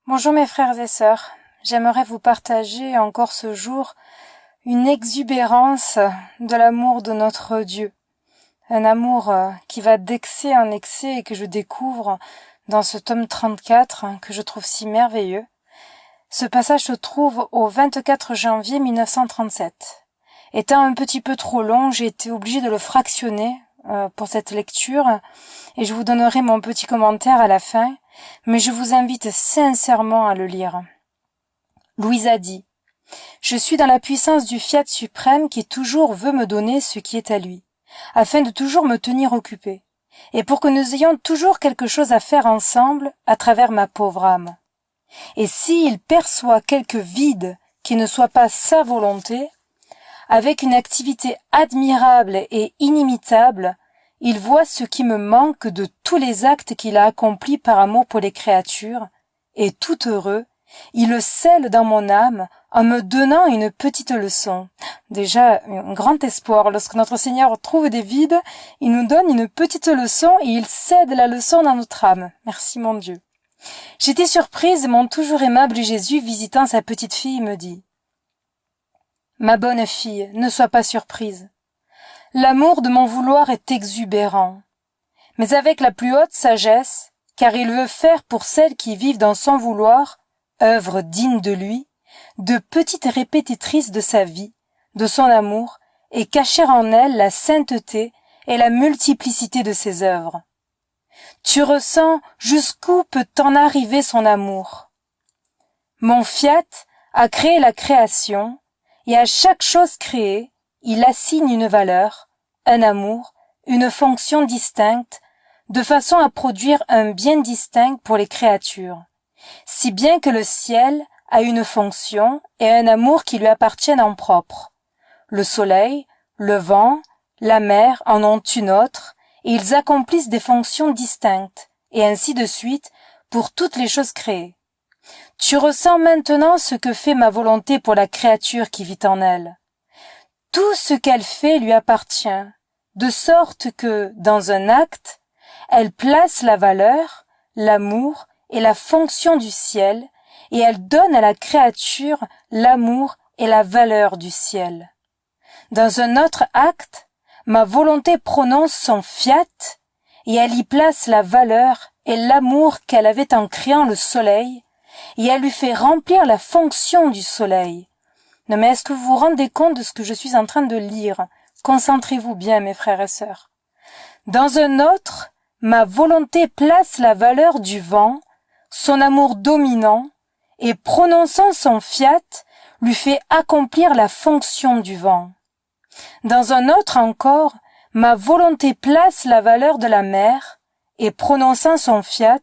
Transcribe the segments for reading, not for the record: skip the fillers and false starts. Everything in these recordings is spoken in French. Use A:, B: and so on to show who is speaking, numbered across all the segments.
A: Bonjour mes frères et sœurs, j'aimerais vous partager encore ce jour une exubérance de l'amour de notre Dieu. Un amour qui va d'excès en excès et que je découvre dans ce tome 34 que je trouve si merveilleux. Ce passage se trouve au 24 janvier 1937. Étant un petit peu trop long, j'ai été obligée de le fractionner pour cette lecture et je vous donnerai mon petit commentaire à la fin, mais je vous invite sincèrement à le lire. Louise a dit « Je suis dans la puissance du Fiat suprême qui toujours veut me donner ce qui est à lui, afin de toujours me tenir occupée, et pour que nous ayons toujours quelque chose à faire ensemble à travers ma pauvre âme. Et s'il perçoit quelque vide qui ne soit pas sa volonté, avec une activité admirable et inimitable, il voit ce qui me manque de tous les actes qu'il a accomplis par amour pour les créatures, et tout heureux, il le scelle dans mon âme en me donnant une petite leçon. Déjà, un grand espoir, lorsque notre Seigneur trouve des vides, il nous donne une petite leçon et il cède la leçon dans notre âme. Merci mon Dieu. J'étais surprise, mon toujours aimable Jésus, visitant sa petite fille, me dit « Ma bonne fille, ne sois pas surprise. L'amour de mon vouloir est exubérant, mais avec la plus haute sagesse, car il veut faire pour celles qui vivent dans son vouloir, œuvre digne de lui, de petites répétitrices de sa vie, de son amour, et cacher en elles la sainteté et la multiplicité de ses œuvres. Tu ressens jusqu'où peut en arriver son amour. Mon Fiat a créé la création, et à chaque chose créée, il assigne une valeur, un amour, une fonction distincte, de façon à produire un bien distinct pour les créatures, si bien que le ciel a une fonction et un amour qui lui appartiennent en propre. Le soleil, le vent, la mer en ont une autre, et ils accomplissent des fonctions distinctes, et ainsi de suite pour toutes les choses créées. Tu ressens maintenant ce que fait ma volonté pour la créature qui vit en elle. Tout ce qu'elle fait lui appartient, de sorte que, dans un acte, elle place la valeur, l'amour et la fonction du ciel, et elle donne à la créature l'amour et la valeur du ciel. Dans un autre acte, ma volonté prononce son fiat, et elle y place la valeur et l'amour qu'elle avait en créant le soleil, et elle lui fait remplir la fonction du soleil. Non mais est-ce que vous vous rendez compte de ce que je suis en train de lire? Concentrez-vous bien, mes frères et sœurs. Dans un autre, ma volonté place la valeur du vent, son amour dominant, et prononçant son fiat, lui fait accomplir la fonction du vent. Dans un autre encore, ma volonté place la valeur de la mer, et prononçant son fiat,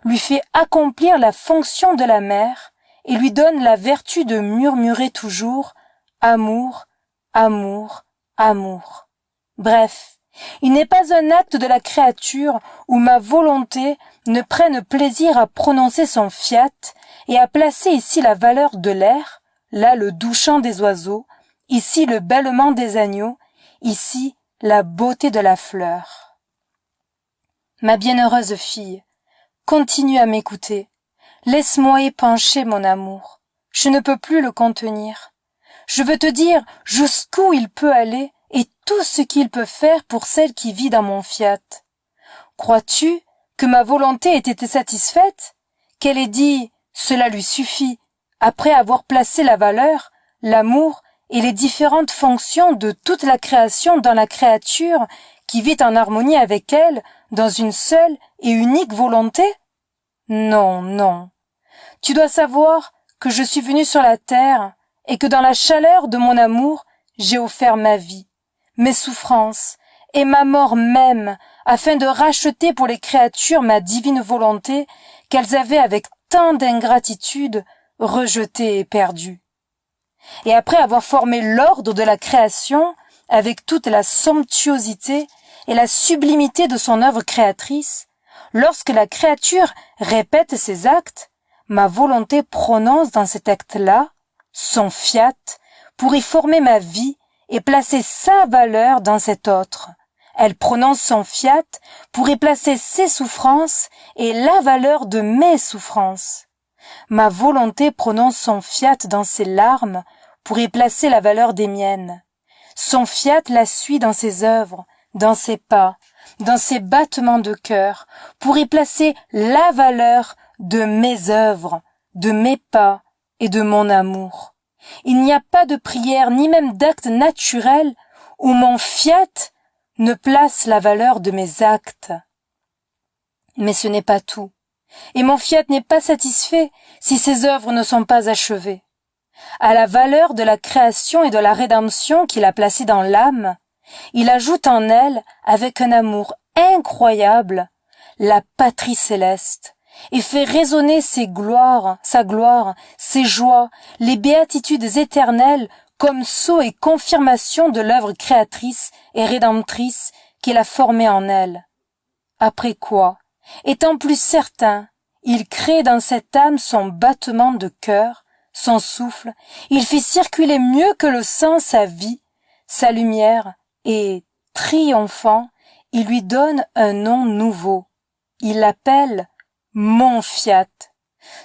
A: lui fait accomplir la fonction de la mer, et lui donne la vertu de murmurer toujours « amour, amour, amour ». Bref, il n'est pas un acte de la créature où ma volonté ne prenne plaisir à prononcer son fiat et à placer ici la valeur de l'air, là le doux chant des oiseaux, ici le bêlement des agneaux, ici la beauté de la fleur. Ma bienheureuse fille, continue à m'écouter. Laisse-moi épancher mon amour. Je ne peux plus le contenir. Je veux te dire jusqu'où il peut aller et tout ce qu'il peut faire pour celle qui vit dans mon fiat. Crois-tu que ma volonté ait été satisfaite? Qu'elle ait dit « cela lui suffit » après avoir placé la valeur, l'amour et les différentes fonctions de toute la création dans la créature qui vit en harmonie avec elle dans une seule et unique volonté? Non, non. Tu dois savoir que je suis venue sur la terre et que dans la chaleur de mon amour, j'ai offert ma vie, mes souffrances et ma mort même afin de racheter pour les créatures ma divine volonté qu'elles avaient avec tant d'ingratitude rejetée et perdue. Et après avoir formé l'ordre de la création avec toute la somptuosité et la sublimité de son œuvre créatrice, lorsque la créature répète ses actes, ma volonté prononce dans cet acte-là son fiat pour y former ma vie et placer sa valeur dans cet autre. Elle prononce son fiat pour y placer ses souffrances et la valeur de mes souffrances. Ma volonté prononce son fiat dans ses larmes pour y placer la valeur des miennes. Son fiat la suit dans ses œuvres, dans ses pas, dans ses battements de cœur, pour y placer la valeur de mes œuvres, de mes pas et de mon amour. Il n'y a pas de prière ni même d'acte naturel où mon fiat ne place la valeur de mes actes. Mais ce n'est pas tout. Et mon fiat n'est pas satisfait si ses œuvres ne sont pas achevées. À la valeur de la création et de la rédemption qu'il a placée dans l'âme, il ajoute en elle, avec un amour incroyable, la patrie céleste, et fait résonner sa gloire, ses joies, les béatitudes éternelles comme sceau et confirmation de l'œuvre créatrice et rédemptrice qu'il a formée en elle. Après quoi, étant plus certain, il crée dans cette âme son battement de cœur, son souffle, il fait circuler mieux que le sang sa vie, sa lumière, et, triomphant, il lui donne un nom nouveau. Il l'appelle mon fiat.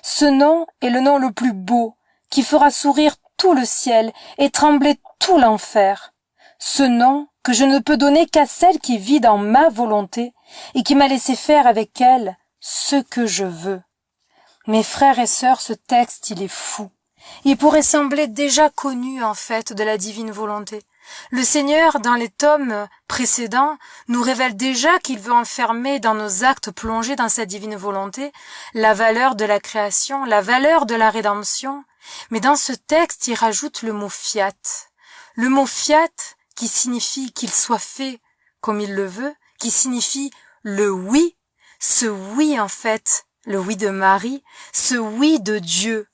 A: Ce nom est le nom le plus beau, qui fera sourire tout le ciel et trembler tout l'enfer. Ce nom que je ne peux donner qu'à celle qui vit dans ma volonté et qui m'a laissé faire avec elle ce que je veux. Mes frères et sœurs, ce texte, il est fou. Il pourrait sembler déjà connu, en fait, de la divine volonté. Le Seigneur, dans les tomes précédents, nous révèle déjà qu'il veut enfermer dans nos actes plongés dans sa divine volonté la valeur de la création, la valeur de la rédemption. Mais dans ce texte, il rajoute le mot fiat. Le mot fiat qui signifie qu'il soit fait comme il le veut, qui signifie le oui, ce oui en fait, le oui de Marie, ce oui de Dieu.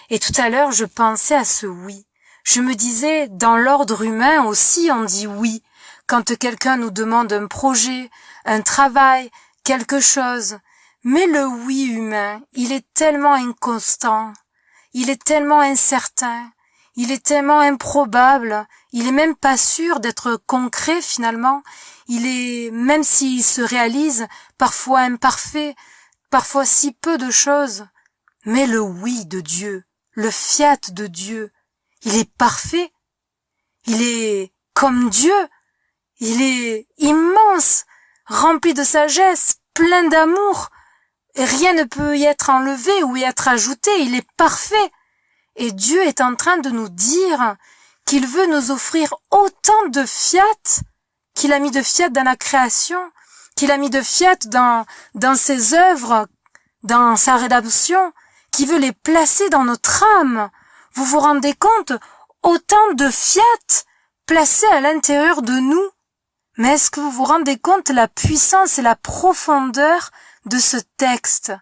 A: Et tout à l'heure, je pensais à ce oui. Je me disais, dans l'ordre humain aussi, on dit oui. Quand quelqu'un nous demande un projet, un travail, quelque chose. Mais le oui humain, il est tellement inconstant, il est tellement incertain, il est tellement improbable, il est même pas sûr d'être concret finalement. Il est, même s'il se réalise, parfois imparfait, parfois si peu de choses. Mais le oui de Dieu, le fiat de Dieu, il est parfait, il est comme Dieu, il est immense, rempli de sagesse, plein d'amour, et rien ne peut y être enlevé ou y être ajouté, il est parfait. Et Dieu est en train de nous dire qu'il veut nous offrir autant de fiat qu'il a mis de fiat dans la création, qu'il a mis de fiat dans ses œuvres, dans sa rédemption, qu'il veut les placer dans notre âme. Vous vous rendez compte? Autant de fiat placés à l'intérieur de nous. Mais est-ce que vous vous rendez compte la puissance et la profondeur de ce texte?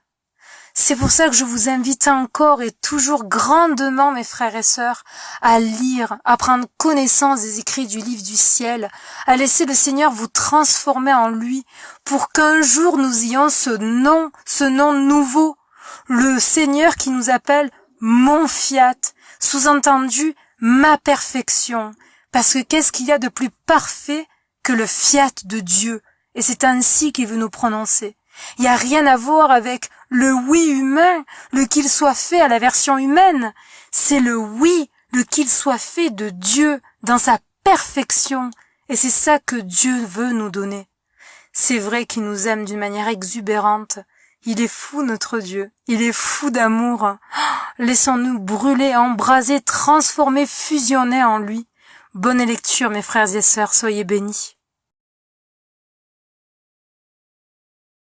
A: C'est pour ça que je vous invite encore et toujours grandement, mes frères et sœurs, à lire, à prendre connaissance des écrits du livre du ciel, à laisser le Seigneur vous transformer en lui, pour qu'un jour nous ayons ce nom nouveau, le Seigneur qui nous appelle mon fiat, sous-entendu ma perfection, parce que qu'est-ce qu'il y a de plus parfait que le fiat de Dieu, et c'est ainsi qu'il veut nous prononcer. Il n'y a rien à voir avec le oui humain, le qu'il soit fait à la version humaine, c'est le oui, le qu'il soit fait de Dieu dans sa perfection, et c'est ça que Dieu veut nous donner. C'est vrai qu'il nous aime d'une manière exubérante, il est fou notre Dieu, il est fou d'amour. Laissons-nous brûler, embraser, transformer, fusionner en lui. Bonne lecture mes frères et sœurs, soyez bénis.